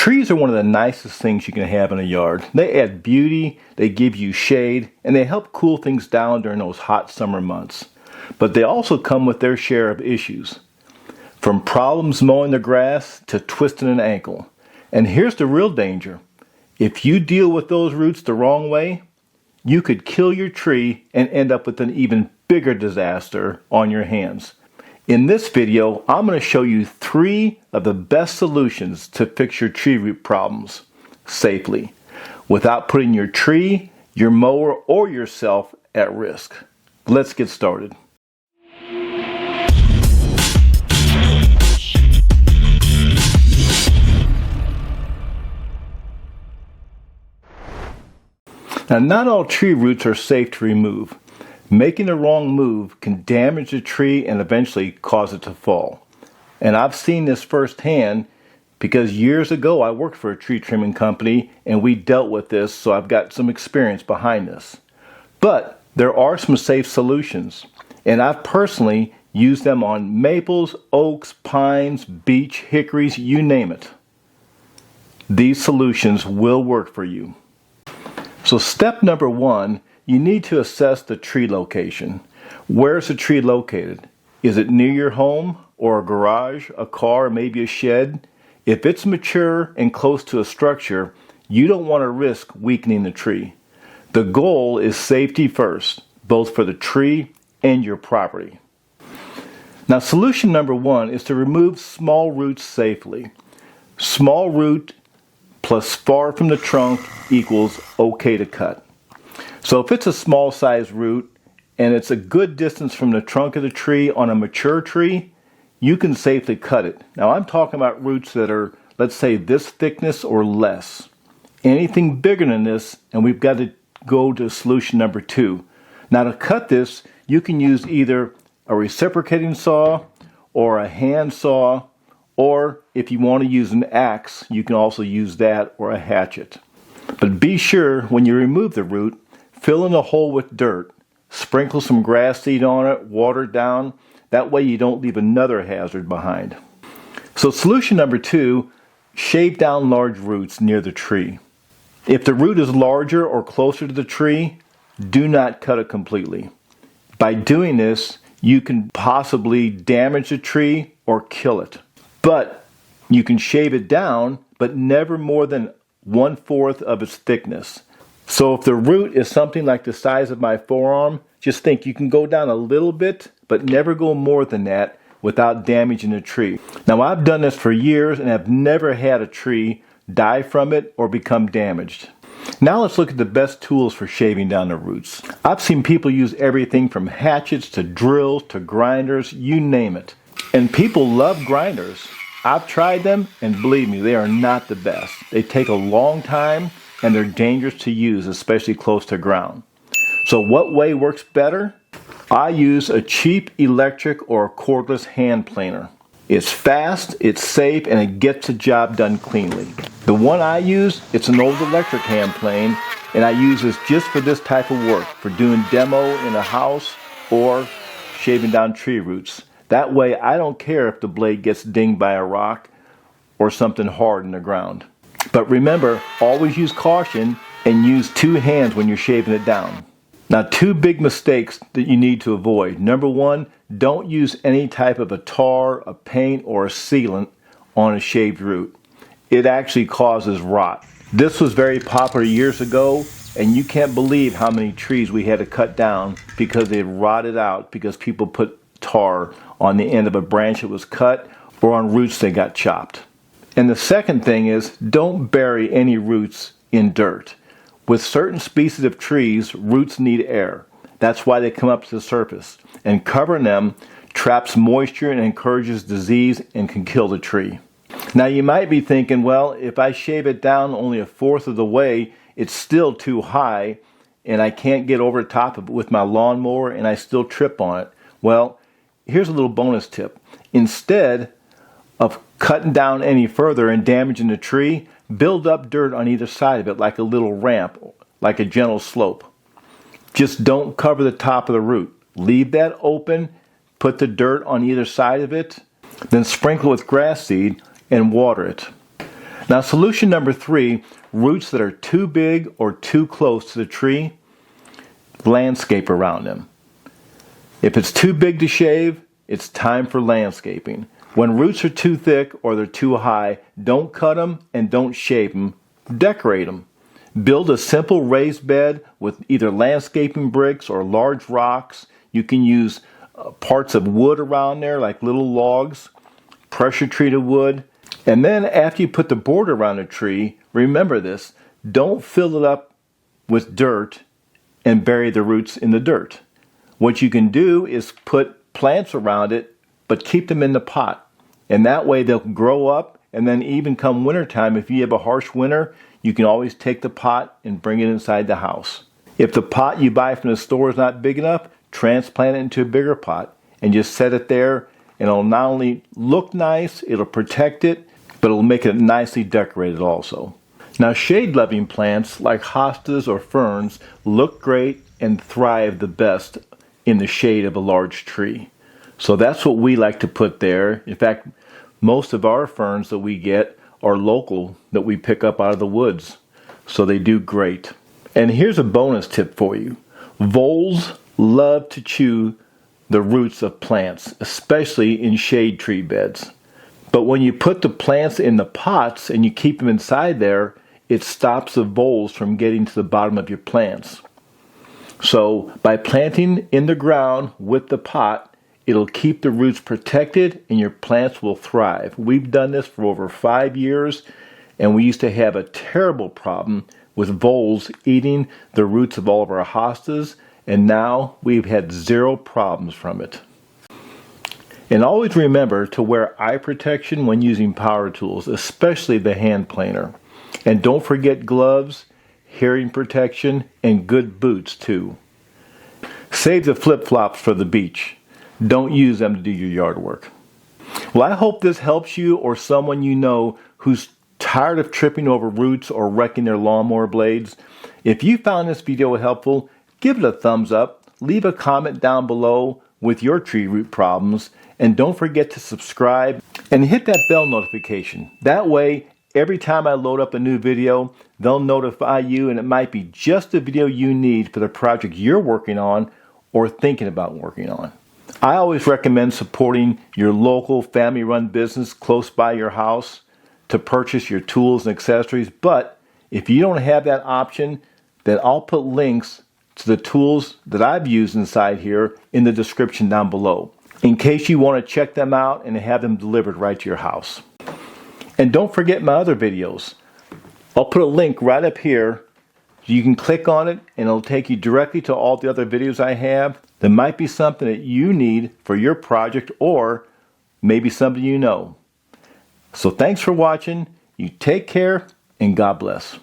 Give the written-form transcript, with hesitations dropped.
Trees are one of the nicest things you can have in a yard. They add beauty, they give you shade, and they help cool things down during those hot summer months. But they also come with their share of issues. From problems mowing the grass to twisting an ankle. And here's the real danger. If you deal with those roots the wrong way, you could kill your tree and end up with an even bigger disaster on your hands. In this video, I'm going to show you 3 of the best solutions to fix your tree root problems safely, without putting your tree, your mower, or yourself at risk. Let's get started. Now, not all tree roots are safe to remove. Making the wrong move can damage the tree and eventually cause it to fall. And I've seen this firsthand because years ago I worked for a tree trimming company and we dealt with this, so I've got some experience behind this. But there are some safe solutions, and I've personally used them on maples, oaks, pines, beech, hickories, you name it. These solutions will work for you. So step number 1, you need to assess the tree location. Where is the tree located? Is it near your home or a garage, a car, or maybe a shed? If it's mature and close to a structure, you don't want to risk weakening the tree. The goal is safety first, both for the tree and your property. Now, solution number 1 is to remove small roots safely. Small root plus far from the trunk equals okay to cut. So if it's a small size root and it's a good distance from the trunk of the tree on a mature tree, you can safely cut it. Now I'm talking about roots that are, let's say, this thickness or less. Anything bigger than this, and we've got to go to solution number 2. Now to cut this, you can use either a reciprocating saw or a hand saw, or if you want to use an axe, you can also use that, or a hatchet. But be sure when you remove the root, fill in the hole with dirt, sprinkle some grass seed on it, water it down. That way you don't leave another hazard behind. So solution number 2, shave down large roots near the tree. If the root is larger or closer to the tree, do not cut it completely. By doing this, you can possibly damage the tree or kill it. But you can shave it down, but never more than 1/4 of its thickness. So if the root is something like the size of my forearm, just think you can go down a little bit, but never go more than that without damaging the tree. Now I've done this for years and have never had a tree die from it or become damaged. Now let's look at the best tools for shaving down the roots. I've seen people use everything from hatchets to drills to grinders, you name it. And people love grinders. I've tried them, and believe me, they are not the best. They take a long time and they're dangerous to use, especially close to ground. So what way works better? I use a cheap electric or cordless hand planer. It's fast, it's safe, and it gets the job done cleanly. The one I use, it's an old electric hand plane, and I use this just for this type of work, for doing demo in a house or shaving down tree roots. That way I don't care if the blade gets dinged by a rock or something hard in the ground. But remember, always use caution and use 2 hands when you're shaving it down. Now, 2 big mistakes that you need to avoid. Number 1, don't use any type of a tar, a paint, or a sealant on a shaved root. It actually causes rot. This was very popular years ago, and you can't believe how many trees we had to cut down because they had rotted out because people put tar on the end of a branch that was cut or on roots that got chopped. And the second thing is, don't bury any roots in dirt. With certain species of trees, roots need air. That's why they come up to the surface. And covering them traps moisture and encourages disease and can kill the tree. Now you might be thinking, well, if I shave it down only 1/4 of the way, it's still too high and I can't get over the top of it with my lawnmower and I still trip on it. Well, here's a little bonus tip. Instead of cutting down any further and damaging the tree, build up dirt on either side of it like a little ramp, like a gentle slope. Just don't cover the top of the root. Leave that open, put the dirt on either side of it, then sprinkle with grass seed and water it. Now, solution number 3, roots that are too big or too close to the tree, landscape around them. If it's too big to shave, it's time for landscaping. When roots are too thick or they're too high, don't cut them and don't shave them. Decorate them. Build a simple raised bed with either landscaping bricks or large rocks. You can use parts of wood around there, like little logs, pressure treated wood. And then after you put the border around the tree, remember this, don't fill it up with dirt and bury the roots in the dirt. What you can do is put plants around it, but keep them in the pot. And that way they'll grow up, and then even come wintertime, if you have a harsh winter, you can always take the pot and bring it inside the house. If the pot you buy from the store is not big enough, transplant it into a bigger pot and just set it there, and it'll not only look nice, it'll protect it, but it'll make it nicely decorated also. Now, shade-loving plants like hostas or ferns look great and thrive the best in the shade of a large tree. So that's what we like to put there. In fact, most of our ferns that we get are local, that we pick up out of the woods. So they do great. And here's a bonus tip for you. Voles love to chew the roots of plants, especially in shade tree beds. But when you put the plants in the pots and you keep them inside there, it stops the voles from getting to the bottom of your plants. So by planting in the ground with the pot, it'll keep the roots protected and your plants will thrive. We've done this for over 5 years, and we used to have a terrible problem with voles eating the roots of all of our hostas, and now we've had 0 problems from it. And always remember to wear eye protection when using power tools, especially the hand planer. And don't forget gloves, hearing protection, and good boots too. Save the flip-flops for the beach. Don't use them to do your yard work. Well, I hope this helps you or someone you know who's tired of tripping over roots or wrecking their lawnmower blades. If you found this video helpful, give it a thumbs up, leave a comment down below with your tree root problems, and don't forget to subscribe and hit that bell notification. That way, every time I load up a new video, they'll notify you, and it might be just the video you need for the project you're working on or thinking about working on. I always recommend supporting your local family-run business close by your house to purchase your tools and accessories, but if you don't have that option, then I'll put links to the tools that I've used inside here in the description down below, in case you want to check them out and have them delivered right to your house. And don't forget my other videos. I'll put a link right up here. You can click on it and it'll take you directly to all the other videos I have. There might be something that you need for your project, or maybe somebody you know. So thanks for watching. You take care and God bless.